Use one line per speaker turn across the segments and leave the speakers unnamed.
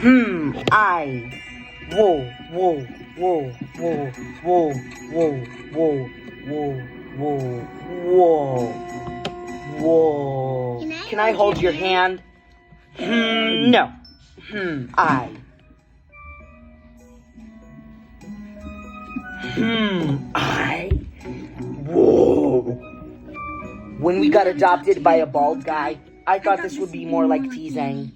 I. Whoa, whoa, whoa, whoa, whoa, whoa, whoa, whoa, whoa, whoa, whoa. Can I hold your hand? No. I. I. Whoa. When we got adopted by a bald guy, I thought this would be more like teasing.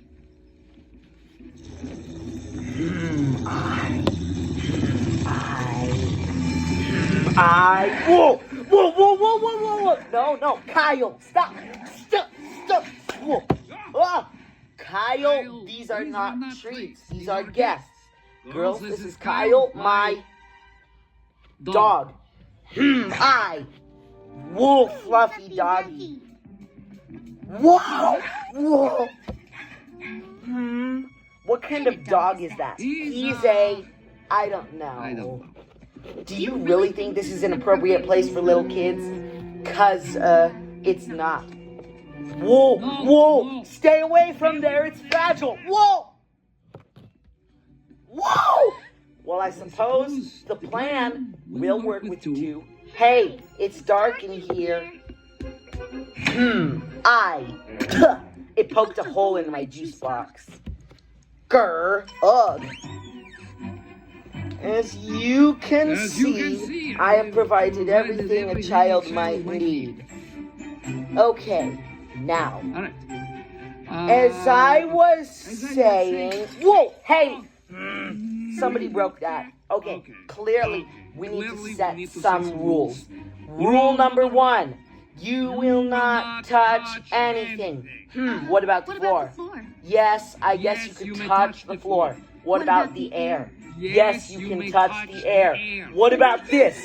I. Whoa! Whoa, whoa, whoa, whoa, whoa, whoa! No, Kyle, stop! Stop! Whoa! Ah! Kyle, these are not treats. These are guests. Girls, this is Kyle, my dog. I. Whoa, fluffy doggy. Whoa! Whoa! What kind of dog is that? He's a... I don't know. Do you really think this is an appropriate place for little kids? 'Cause, it's not. Whoa! Whoa! Stay away from there! It's fragile! Whoa! Whoa! Well, I suppose the plan will work with you two. Hey, it's dark in here. It poked a hole in my juice box. Grr. Ugh. As you can see, I have provided everything a child might need. Okay, now, as I was saying... Whoa, hey! Somebody broke that. Okay, clearly, we need to set some rules. Rule number 1, you will not touch anything. What about the floor? Yes, I guess you could touch the floor. What about the air? Yes, you can touch the air. What about this?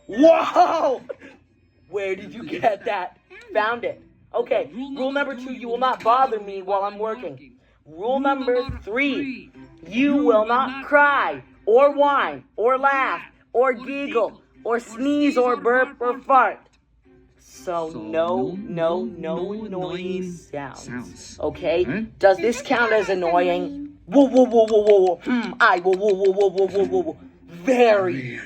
Whoa! Where did you get that? Found it. Okay, rule number 2, you will not bother me while I'm working. Rule number 3, you will not cry, or whine, or laugh, or giggle, or sneeze, or burp, or fart. So no annoying sounds. Okay? Does this count as annoying? Whoa, whoa, whoa, whoa, whoa, whoa. Whoa, whoa, whoa, whoa, whoa, whoa, whoa. Very